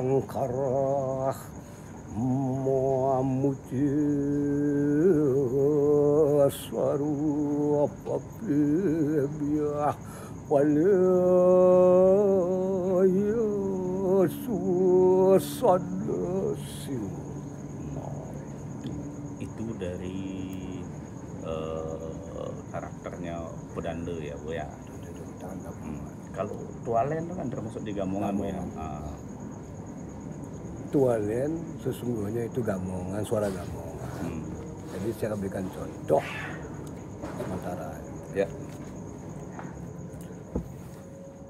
Angkarah Muamuti Swarupa Pibya Walaya Susadasi. Itu dari karakternya Pedanda ya Bu ya. Kalau Tualen itu kan termasuk di gamongan Bu ya. Tualen sesungguhnya itu gamongan, suara gamongan. Jadi saya berikan contoh sementara. Ya.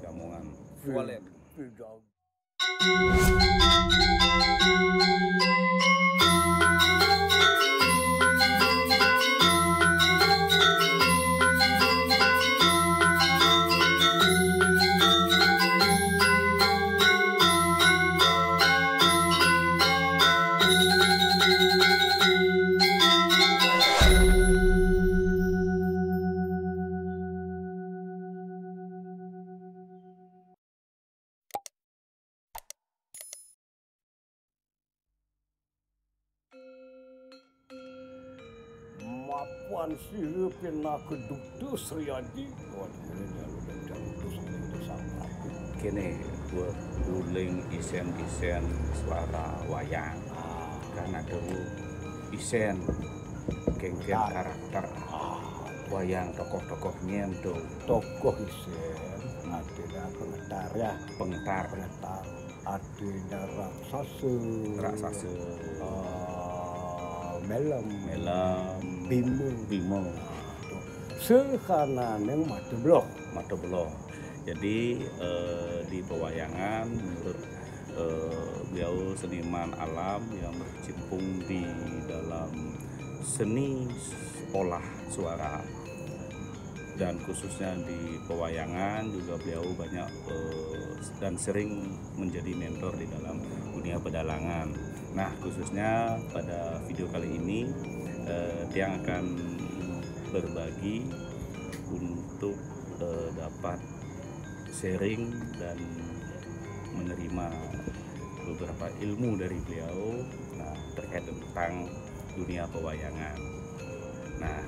Gamongan. Tualen. Mapuan siripin na keduktu Sriyadi. Kini buat uling isen-isen suara wayang. Karena ada isen geng-geng karakter wayang tokoh-tokohnya itu. Tokoh isen, ada pengetar ya. Pengetar. Ada raksasa. Melam. Bimo. Sekanane mata beloh. Jadi di pewayangan menurut beliau seniman alam yang berkecimpung di dalam seni olah suara, dan khususnya di pewayangan juga beliau banyak dan sering menjadi mentor di dalam dunia pedalangan. Nah, khususnya pada video kali ini dia akan berbagi untuk dapat sharing dan menerima beberapa ilmu dari beliau terkait tentang dunia pewayangan. Nah,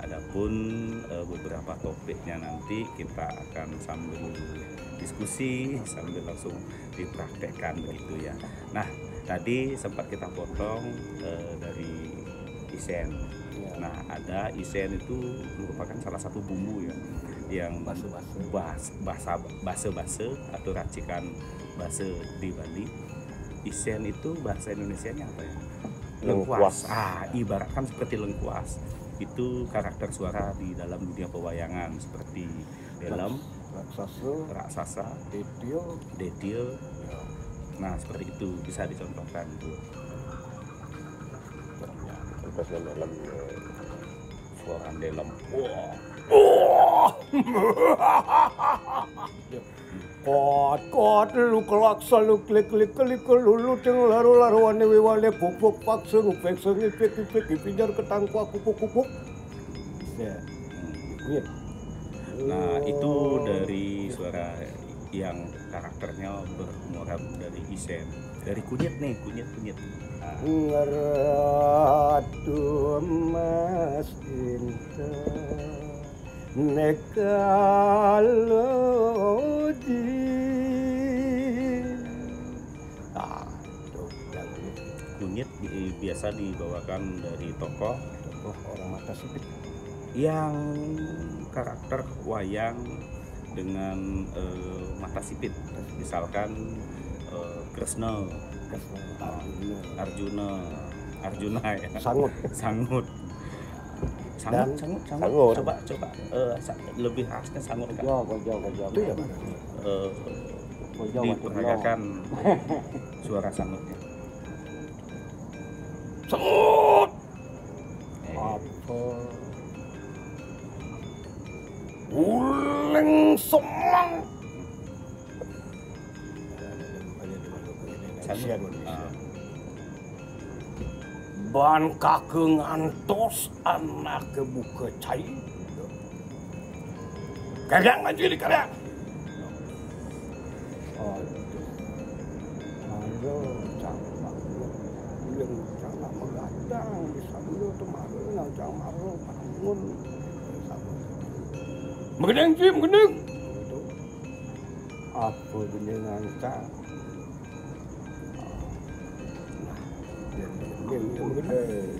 adapun beberapa topiknya nanti kita akan sambil diskusi sambil langsung dipraktekkan begitu ya. Nah, tadi sempat kita potong dari isen. Nah, ada isen itu merupakan salah satu bumbu ya yang base atau racikan base di Bali. Isen itu bahasa Indonesianya apa ya? Lengkuas. Ibaratkan seperti lengkuas. Itu karakter suara di dalam dunia pewayangan seperti dalam raksasa, detil. Nah, seperti itu bisa dicontohkan Bu. Dalam suara dalam. Kot lu kelaksa lu klik lu ting laru-laruan wewale pupuk paksa ngupek ngipek pijar ketangku kuku. Nah, itu dari suara yang karakternya bermuara dari isen. Dari kunyit. Ngeratu mas cinta nekalodi. Kunyit biasa dibawakan dari tokoh orang mata sipit yang karakter wayang dengan mata sipit, misalkan Kresna, Arjuna ya. Sangut. Coba lebih khasnya sangut kan? Itu ya mana? Diperagakan suara sangutnya. Sangut. Apa? Uleng semang. Ban kakeng antos anak kebuka cai. Kadang aja di kadang. kadang bisa dulu tuh malu ngajang malu bangun mengeneng sih mengeneng itu apa bener ngancang nah yang mengeneng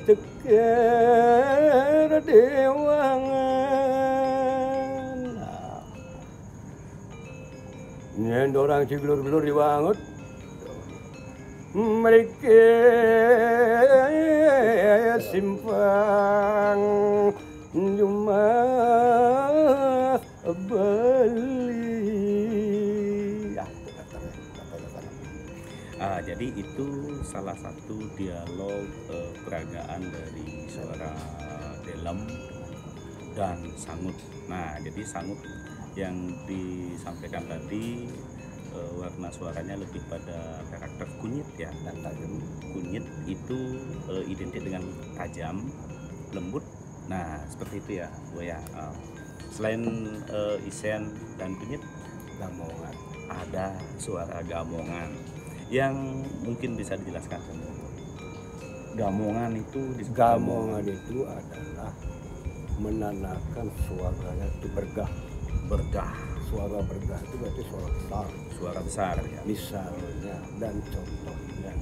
cekar dewangan nyen orang ciglur-glur diwangut mereka simpang cuma beli jadi itu salah satu dialog peragaan dari suara Delem dan Sangut. Nah, jadi Sangut yang disampaikan tadi warna suaranya lebih pada karakter kunyit ya, dan tajam. Kunyit itu identik dengan tajam, lembut. Nah, seperti itu ya, Bu ya. Selain Isen dan kunyit, gamongan. Ada suara gamongan yang mungkin bisa dijelaskan. Gamongan itu adalah menandakan suaranya itu bergah. Suara bergah itu berarti suara besar ya. Misalnya dan contohnya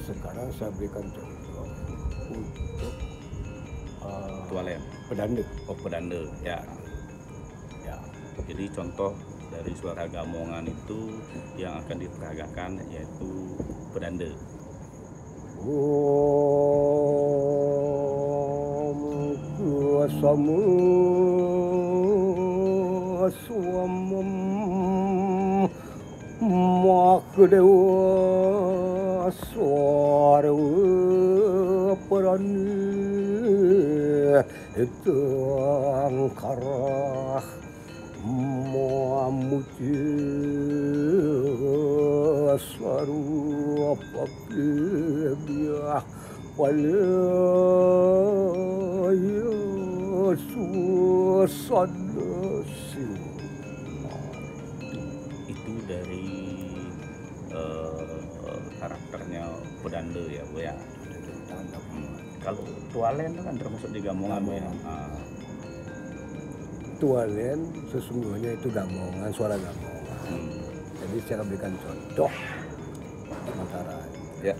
sekarang saya berikan contoh untuk Tualen. Pedande. Pedande ya. Jadi contoh dari suara gamongan itu yang akan diperagakan yaitu pedande. Om kuasamu swamam makdewa suara perani itu angkarah muci suara pakai palaya suasana itu dari karakternya pedande ya Bu ya. Kalau Tualen kan termasuk di gamongan Bu ya. Tualen sesungguhnya itu gamongan, suara gamongan. Jadi saya berikan contoh sementara ya.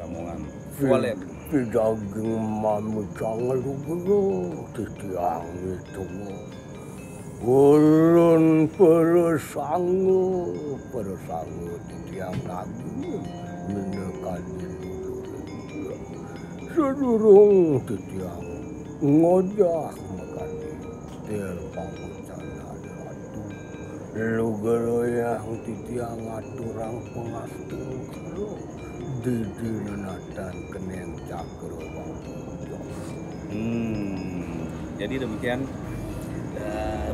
Gamongan Tualen daging mamu jangan lupa titiang itu ulun persangu titiang lagi menekan sedurung titiang ngojak makan tel pangucana ratu lu yang titiang aturang pengastur didinatan keneng cakro. Jadi demikian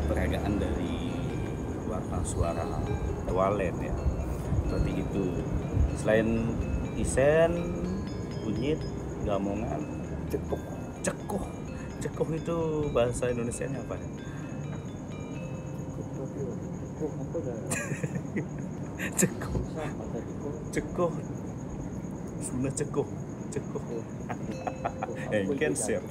peragaan dari warna suara Tualen ya. Seperti itu. Selain Isen, kunyit, gamongan, cekoh itu bahasa Indonesianya apa ya? Cekoh. Sunda cekoh. Engken siap.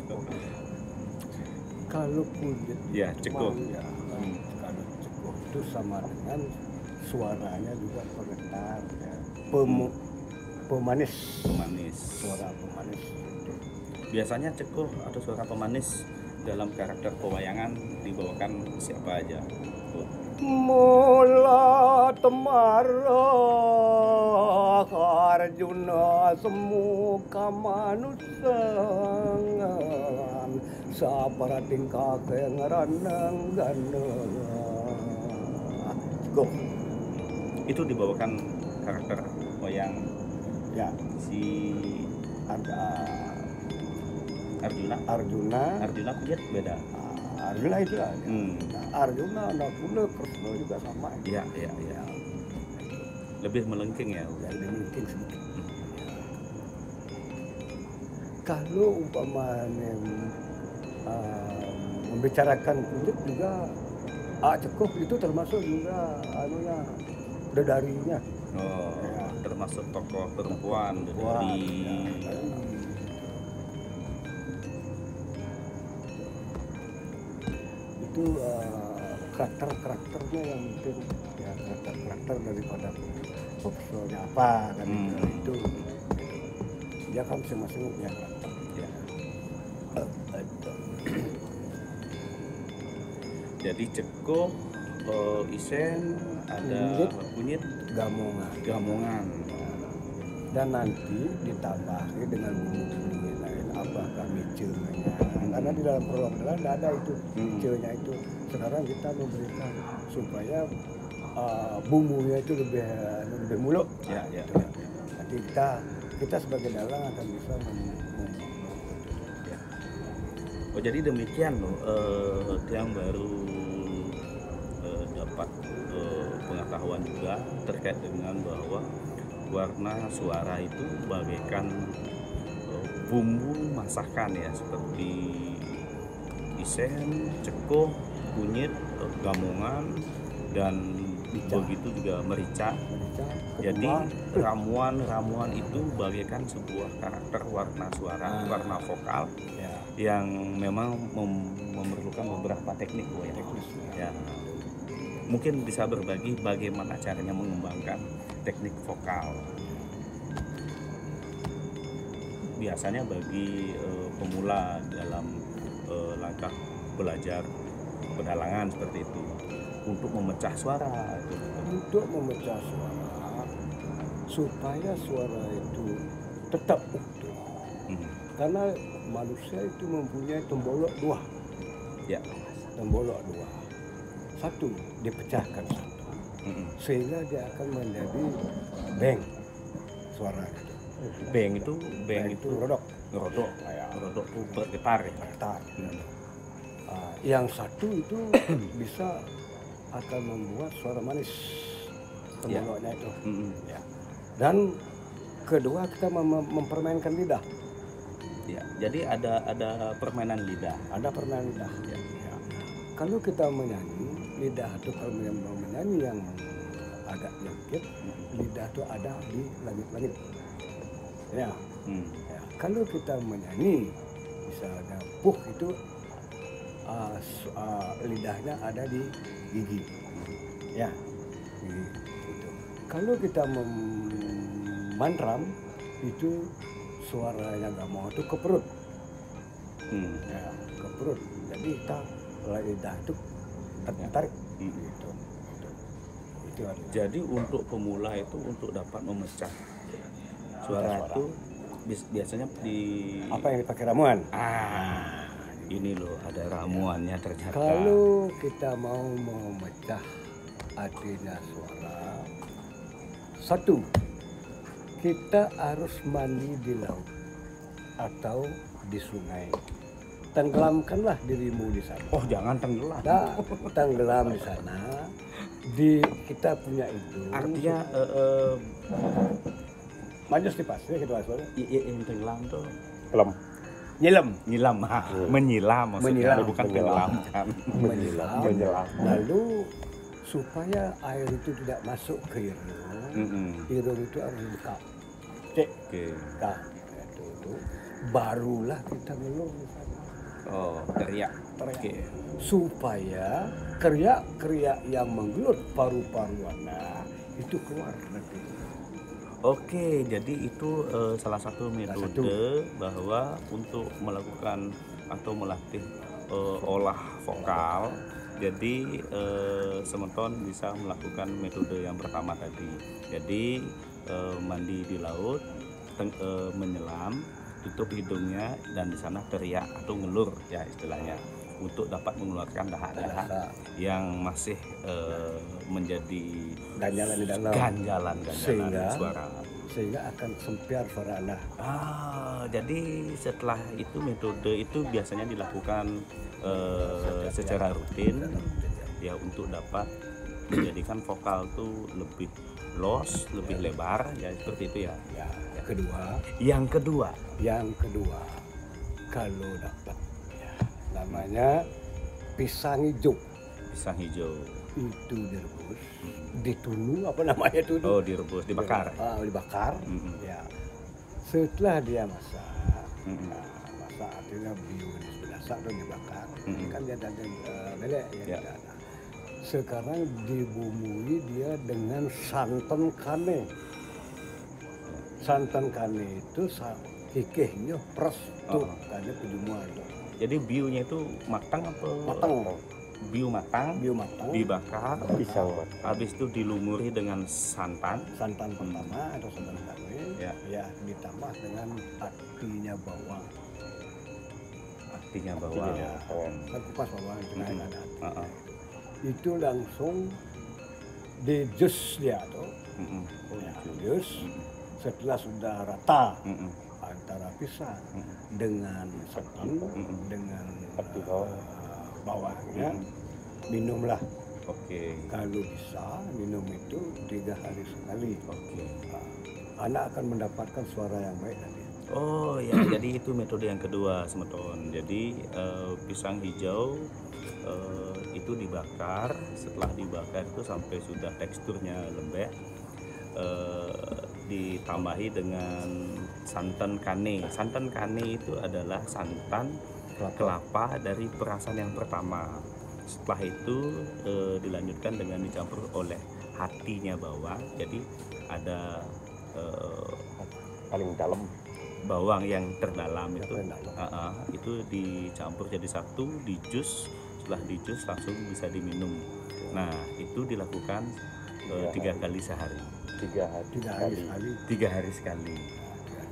Kalau kunyit ya cekoh. Kalau cekoh itu sama dengan suaranya juga bergetar ya. Pemanis. Suara pemanis. Biasanya cekoh atau suara pemanis dalam karakter pewayangan dibawakan siapa aja? Mula temara Arjuna semuka manusangan sapara tingkah kengeranang ganang. Itu dibawakan karakter wayang ya si Arjuna kulihat beda. Arjuna itu lah. Arjuna anak Kunda, Kresna juga sama. Iya. Lebih melengking ya. Lebih melengking sedikit. Kalau umpamanya membicarakan kulit juga cekup itu termasuk juga anunya dedarinya. Oh, Ya. termasuk tokoh perempuan Wah, dari ya, itu karakternya yang mungkin ya karakter daripada profesornya apa kan itu dia kan masing-masing punya karakter. ya. Itu. Jadi cekup, isen, ada kunyit, gamongan. Dan nanti ditambahi dengan bumbu-bumbu lain apakah micenya, karena di dalam program tidak ada itu micenya itu. Sekarang kita memberikan supaya bumbunya itu lebih muluk. Ya. Nanti kita sebagai dalang akan bisa Ya. Oh, jadi demikian loh, yang baru dapat pengetahuan juga terkait dengan bahwa warna suara itu bagaikan bumbu masakan ya, seperti isen, cekup, kunyit, gamongan, dan begitu juga merica. Jadi ramuan itu bagaikan sebuah karakter warna suara, warna vokal yang memang memerlukan beberapa teknik ya. Mungkin bisa berbagi bagaimana caranya mengembangkan teknik vokal. Biasanya bagi pemula dalam langkah belajar pedalangan seperti itu, untuk memecah suara. Untuk memecah suara supaya suara itu tetap utuh. Karena manusia itu mempunyai tembolok dua. Ya. Tembolok dua. Satu dipecahkan satu. Sehingga dia akan menjadi beng suara itu. Beng itu rodok. Rodok itu bergetar ya. Yang satu itu bisa akan membuat suara manis temboloknya itu. Ya. Dan kedua kita mempermainkan lidah. Ya, jadi ada permainan lidah. Ada permainan lidah. Ya. Kalau kita menyanyi lidah itu, kalau menyanyi yang agak nyakit, lidah itu ada di langit-langit. Ya. Kalau kita menyanyi misalnya itu lidahnya ada di gigi. Ya. Gigi. Itu. Kalau kita memandram itu suaranya gamong itu ke perut. Ya, ke perut. Jadi kita lidah itu tertarik. Gitu. Itu artinya. Jadi untuk pemula itu untuk dapat memecah suara itu biasanya di apa yang dipakai ramuan? Ini loh ada ramuannya ternyata. Kalau kita mau memecah artinya suara, satu, kita harus mandi di laut atau di sungai. Tenggelamkanlah dirimu di sana. Oh, jangan tenggelam. Nah, tenggelam di sana. Kita punya itu. Artinya majus di pasir gitu asalnya. yang tenggelam tuh Nyelam. Menyilam maksudnya, bukan tenggelam kan. Menyelam. Lalu supaya air itu tidak masuk ke hidung, hidung itu harus dibuka. Nah, itu barulah kita ngeluh di sana. Oh, teriak. Supaya kriak-kriak yang menggelut paru-paruannya itu keluar nanti. Oke, jadi itu salah satu metode bahwa untuk melakukan atau melatih olah vokal. Jadi semeton bisa melakukan metode yang pertama tadi. Jadi mandi di laut, menyelam, tutup hidungnya, dan di sana teriak atau ngelur ya istilahnya, untuk dapat mengeluarkan dahak-dahak yang masih menjadi ganjalan suara, sehingga akan sempiar suara Anda. Jadi setelah itu metode itu biasanya dilakukan secara rutin ya, untuk dapat menjadikan vokal tuh lebih los, lebih lebar, ya seperti itu ya. Ya, kedua, Yang kedua, kalau dapat ya, namanya pisang hijau pisang hijau. itu direbus, ditunu apa namanya itu? Oh, direbus, dibakar. Dibakar. Ya. Setelah dia masak, masak artinya beliau sudah masak dan dibakar, kan dia ada melek ya. Ya. Sekarang dibumbui dia dengan santan kane. Santan kane itu kikihnya pres tuh, kane penjumuan itu. Jadi biunya itu matang apa? Matang. Biu matang, dibakar, pisang. habis itu dilumuri dengan santan. Santan pertama atau santan kane, Ya. ya ditambah dengan hatinya bawang. Artinya bahwa Ya, kan kupas bawang itu kan ada hati. uh-uh. Itu langsung di jus dia tuh. Ya, jus. Setelah sudah rata antara pisang dengan santan dengan bawangnya, minumlah. Oke. Kalau bisa minum itu 3 hari sekali. Oke. Anak akan mendapatkan suara yang baik nanti. Oh ya, jadi itu metode yang kedua, Semeton. Jadi pisang hijau itu dibakar. Setelah dibakar itu sampai sudah teksturnya lembek, ditambahi dengan santan kane. Santan kane itu adalah santan kelapa dari perasan yang pertama. Setelah itu dilanjutkan dengan dicampur oleh hatinya bawang. Jadi ada Paling dalam. bawang yang terdalam itu dicampur jadi satu, di jus. Setelah di jus langsung bisa diminum. Nah, itu dilakukan 3 kali sehari. 3 hari sekali. 3 hari sekali.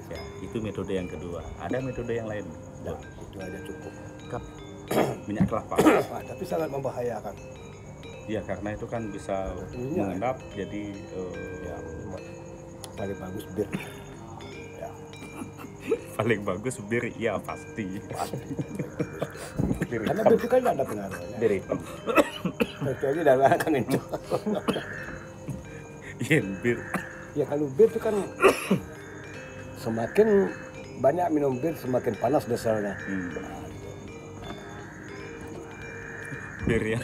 Ya, itu metode yang kedua. Ada metode yang lain? Ya, itu aja cukup. Minyak kelapa. Tapi sangat membahayakan. Ya, karena itu kan bisa mengendap, jadi Ya, paling bagus bir. Ya, paling bagus bir, ya pasti. karena bir itu kan tidak ada pengaruhnya. Bir hitam. Kecuali dalam kan itu. Yen bir. Ya kalau bir itu kan semakin banyak minum bir semakin panas dasarnya. Bir ya.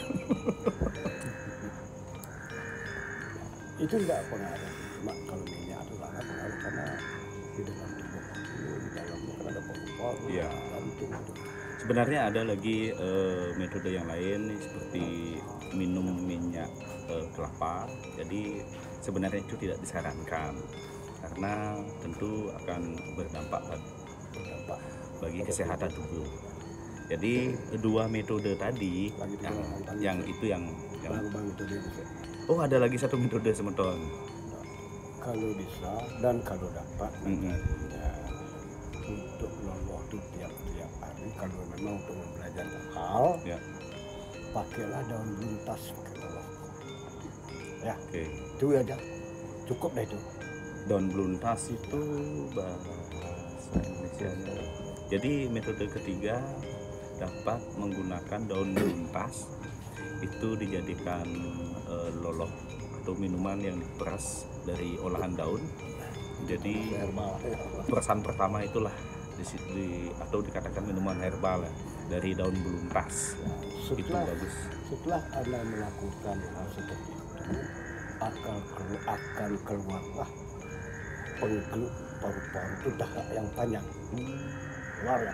Itu tidak pengaruh. Cuma kalau minyak itu sangat pengaruh karena di dalam tubuh ini, di dalamnya kan ada paru-paru, Iya. jantung itu. Sebenarnya ada lagi metode yang lain seperti minum minyak kelapa. Jadi sebenarnya itu tidak disarankan karena tentu akan berdampak bagi kesehatan tubuh. Jadi 2 metode tadi yang Bang itu dia bisa. oh, ada lagi 1 metode, Semeton. Kalau bisa dan kalau dapat ya, untuk loloh itu tiap hari kalau memang untuk belajar vokal Ya. pakailah daun lintas pakai loloh. Ya, Oke. itu aja cukup dah itu. Daun beluntas itu bahasa Indonesianya. Jadi metode ketiga dapat menggunakan daun beluntas, itu dijadikan loloh atau minuman yang diperas dari olahan daun. Jadi Herbal. perasan pertama itulah atau dikatakan minuman herbal ya, dari daun beluntas. Itu bagus. Setelah Anda melakukan hal seperti itu, akan keluarlah penggelut paru-paru itu dahak yang panjang. Keluar ya.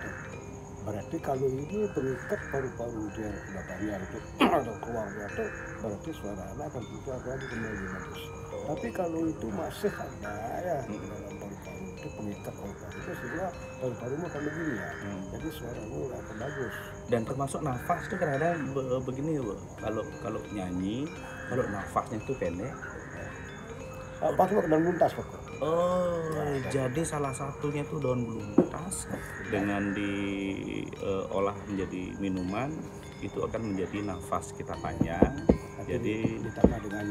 Berarti kalau ini pengikat paru-paru dia sudah panjang itu atau keluarnya itu berarti suara Anda akan keluar lagi kembali bagus. Tapi kalau itu masih ada ya di dalam paru-paru itu pengikat paru-paru itu sehingga paru-parumu akan begini ya. Jadi suaramu nggak akan bagus. Dan termasuk nafas tuh kadang-kadang begini, kalau nyanyi, kalau nafasnya tuh pendek. Pakai daun luntas pokok. Oh, jadi salah satunya tuh daun beluntas dengan diolah menjadi minuman itu akan menjadi nafas kita panjang. Jadi ditambah dengan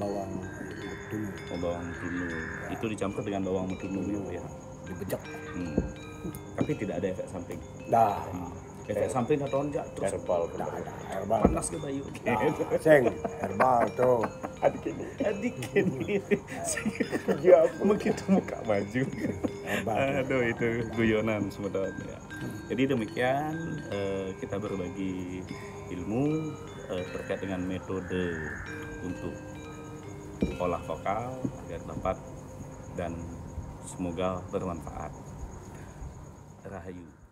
bawang tunu. bawang tunu itu dicampur dengan bawang tunu gitu ya. Dibejek. Tapi tidak ada efek samping. Nah, efek samping atau tonjak terus Herbal Nggak bener. ada herbal. panas ke Bayu. Nah, seng herbal tuh. Adik ini. Adik ini Iya, begitu muka maju. Herbal. Aduh itu guyonan sebetulnya. Jadi demikian kita berbagi ilmu terkait dengan metode untuk olah vokal agar dapat dan semoga bermanfaat. Rahayu.